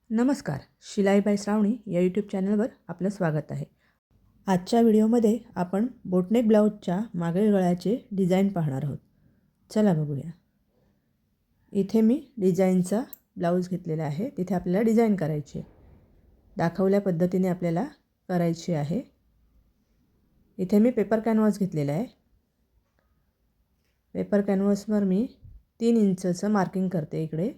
नमस्कार. शिलाई बाय श्रावणी या यूट्यूब चॅनलवर आपलं स्वागत आहे. आजच्या व्हिडिओमध्ये आपण बोटनेक ब्लाऊजच्या मागील गळ्याचे डिझाईन पाहणार आहोत. चला बघूया. इथे मी डिझाईनचा ब्लाऊज घेतलेला आहे. तिथे आपल्याला डिझाईन करायची आहे. दाखवल्या पद्धतीने आपल्याला करायची आहे. इथे मी पेपर कॅनव्हास घेतलेला आहे. पेपर कॅनव्हासवर मी 3 इंचचं मार्किंग करते इकडे.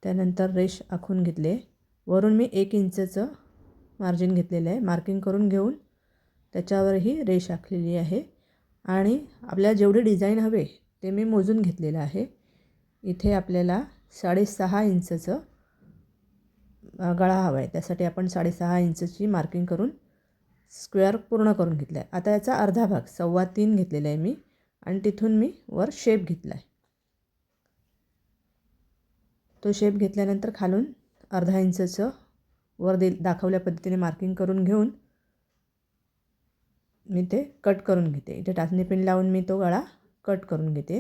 त्यानंतर रेष आखून घेतले. वरून मी 1 इंचचं मार्जिन घेतलेलं आहे. मार्किंग करून घेऊन त्याच्यावरही रेष आखलेली आहे आणि आपल्याला जेवढी डिझाईन हवे ते मी मोजून घेतलेलं आहे. इथे आपल्याला 6.5 इंचचं गळा हवा आहे. त्यासाठी आपण 6.5 इंचची मार्किंग करून स्क्वेअर पूर्ण करून घेतला आहे. आता याचा अर्धा भाग 3.25 घेतलेला आहे मी आणि तिथून मी वर शेप घेतला आहे. तो शेप घेतल्यानंतर खालून अर्धा इंचचं वर दाखवल्या पद्धतीने मार्किंग करून घेऊन मी ते कट करून घेते. इथे टाचणी पिन लावून मी तो गळा कट करून घेते.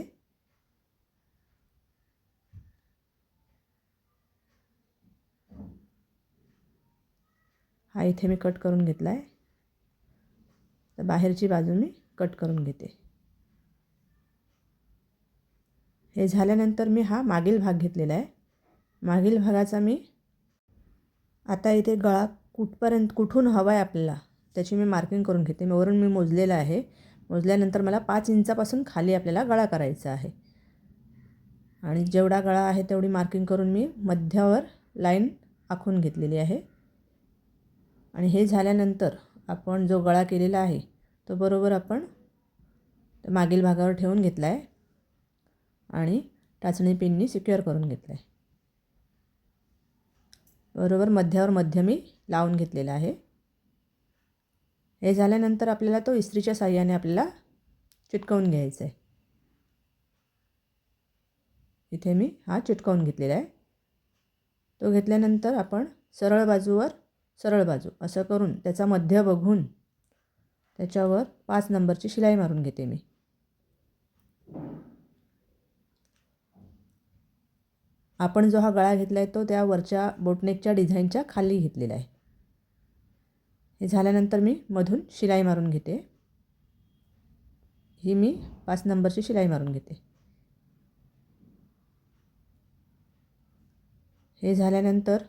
हा इथे मी कट करून घेतला आहे. तर बाहेरची बाजू मी कट करून घेते. हे झाल्यानंतर मी हा मागील भाग घेतलेला आहे. मागील भागाचा मी आता इथे गळा कुठून हवा आहे आपल्याला त्याची मी मार्किंग करून घेते. वरून मी मोजलेलं आहे. मोजल्यानंतर मला 5 इंचापासून खाली आपल्याला गळा करायचा आहे आणि जेवढा गळा आहे तेवढी मार्किंग करून मी मध्यावर लाईन आखून घेतलेली आहे. आणि हे झाल्यानंतर आपण जो गळा केलेला आहे तो बरोबर आपण मागील भागावर ठेवून घेतला आहे आणि टाचणी पिननी सिक्युअर करून घेतला आहे. बरोबर मध्यावर मध्य मी लावून घेतलेला आहे. हे झाल्यानंतर आपल्याला तो इस्त्रीच्या साहाय्याने आपल्याला चिटकवून घ्यायचा आहे. इथे मी हा चिटकवून घेतलेला आहे. तो घेतल्यानंतर आपण सरळ बाजूवर सरळ बाजू असं करून त्याचा मध्य बघून त्याच्यावर 5 नंबरची शिलाई मारून घेते मी. आपण जो हा गळा घेतला आहे तो त्या वरच्या बोटनेकच्या डिझाईनच्या खाली घेतलेला आहे. हे झाल्यानंतर मी मधून शिलाई मारून घेते. ही मी 5 नंबरची शिलाई मारून घेते. हे झाल्यानंतर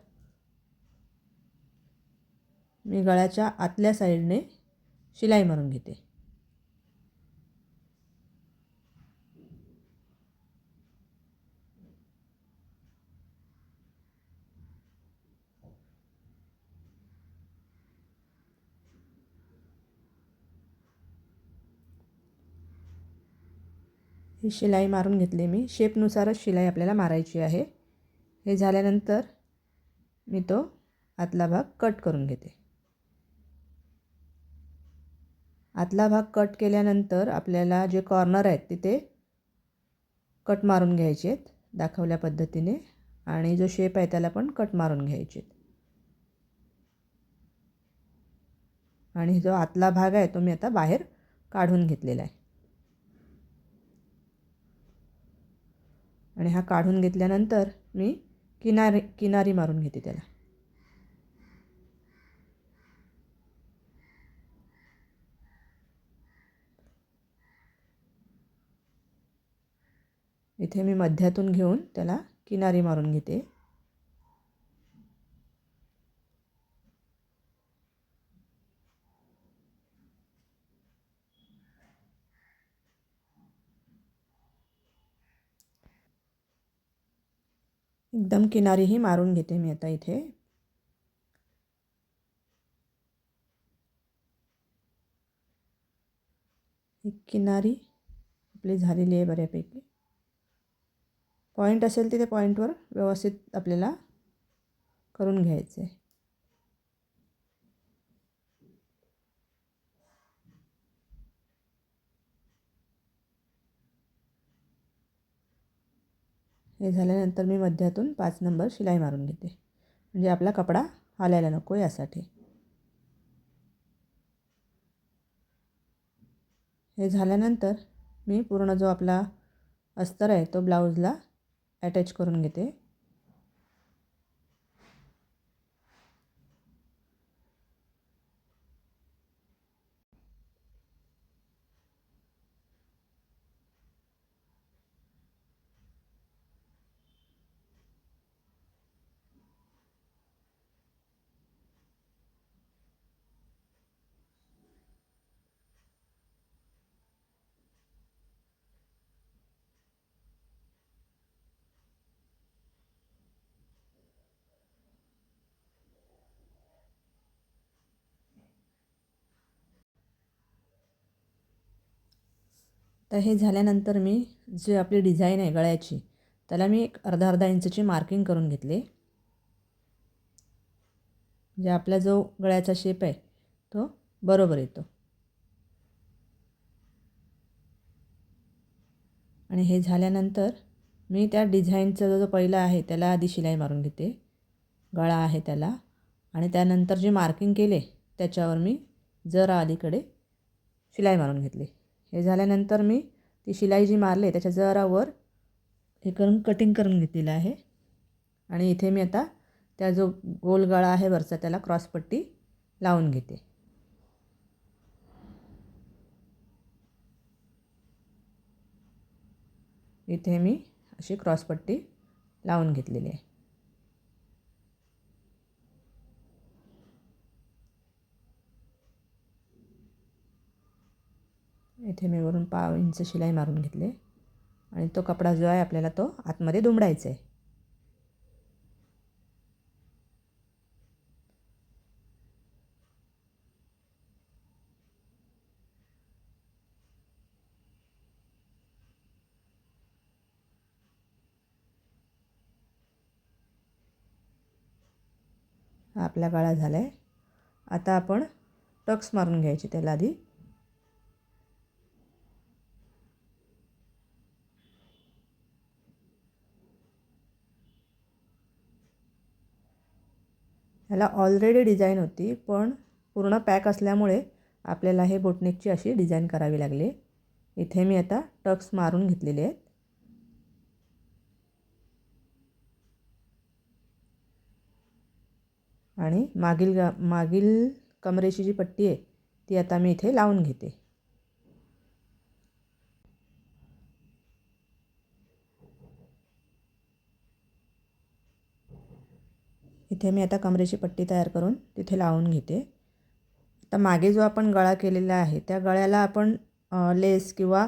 मी गळ्याच्या आतल्या साईडने शिलाई मारून घेते. ही शिलाई मारून घेतली मी. शेपनुसारच शिलाई आपल्याला मारायची आहे. हे झाल्यानंतर मी तो आतला भाग कट करून घेते. आतला भाग कट केल्यानंतर आपल्याला जे कॉर्नर आहेत तिथे कट मारून घ्यायचे आहेत दाखवल्या पद्धतीने आणि जो शेप आहे त्याला पण कट मारून घ्यायचे आहेत. आणि जो आतला भाग आहे तो मी आता बाहेर काढून घेतलेला आहे. आणि हा काढून घेतल्यानंतर मी किनारी मारून घेते त्याला. इथे मी मध्यातून घेऊन त्याला किनारी मारून घेते. एकदम किनारीही मारून घेते मी आता इथे. ही किनारी आपली झालेली आहे बऱ्यापैकी. पॉईंट असेल तिथे पॉईंटवर व्यवस्थित आपल्याला करून घ्यायचं आहे. हे झाल्यानंतर मी मध्यातून 5 नंबर शिलाई मारून घेते म्हणजे आपला कपडा हालायला नको यासाठी. हे झाल्यानंतर मी पूर्ण जो आपला अस्तर आहे तो ब्लाऊजला अटॅच करून घेते. तर हे झाल्यानंतर मी जी आपली डिझाईन आहे गळ्याची त्याला मी एक अर्धा इंचची मार्किंग करून घेतले. म्हणजे आपला जो गळ्याचा शेप आहे तो बरोबर येतो. आणि हे झाल्यानंतर मी त्या डिझाईनचा जो पहिला आहे त्याला आधी शिलाई मारून घेते. गळा आहे त्याला आणि त्यानंतर जे मार्किंग केले त्याच्यावर मी जरा अलीकडे शिलाई मारून घेतली. हे झाल्यानंतर मी ती शिलाई जी मारली त्याच्या जरा वर हे करून कटिंग करून घेतलेलं आहे. आणि इथे मी आता त्या जो गोल गळा आहे वरचा त्याला क्रॉसपट्टी लावून घेते. इथे मी अशी क्रॉसपट्टी लावून घेतलेली आहे. इथे मी वरून 1/2 इंच शिलाई मारून घेतले आणि तो कपडा जो आहे आपल्याला तो आतमध्ये दुमडायचा आहे. हा आपला गळा झाला आहे. आता आपण टक्स मारून घ्यायचे त्याला आधी. ह्याला ऑलरेडी डिझाईन होती पण पूर्ण पॅक असल्यामुळे आपल्याला हे बोटनेकची अशी डिझाईन करावी लागली. इथे मी आता टक्स मारून घेतलेले आहेत. आणि मागील कमरेची जी पट्टी आहे ती आता मी इथे लावून घेते. इथे मी आता कमरेची पट्टी तयार करून तिथे लावून घेते. आता मागे जो आपण गळा केलेला आहे त्या गळ्याला आपण लेस किंवा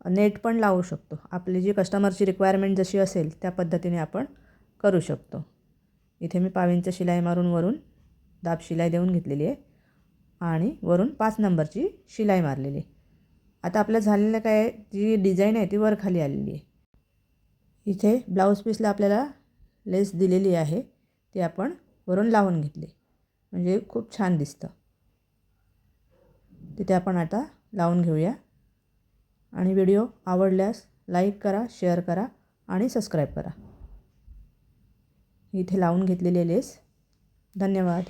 नेट पण लावू शकतो. आपली जी कस्टमरची रिक्वायरमेंट जशी असेल त्या पद्धतीने आपण करू शकतो. इथे मी 1/2 इंच शिलाई मारून वरून दाब शिलाई देऊन घेतलेली आहे आणि वरून 5 नंबरची शिलाई मारलेली आहे. आता आपलं झालेलं काय जी डिझाईन आहे ती वर खाली आलेली आहे. इथे ब्लाऊज पीसला आपल्याला लेस दिलेली आहे ती आपण वरून लावून घेतली म्हणजे खूप छान दिसतं. तिथे आपण आता लावून घेऊया. आणि व्हिडिओ आवडल्यास लाईक करा, शेअर करा आणि सबस्क्राईब करा. इथे लावून घेतलेली लेस. धन्यवाद.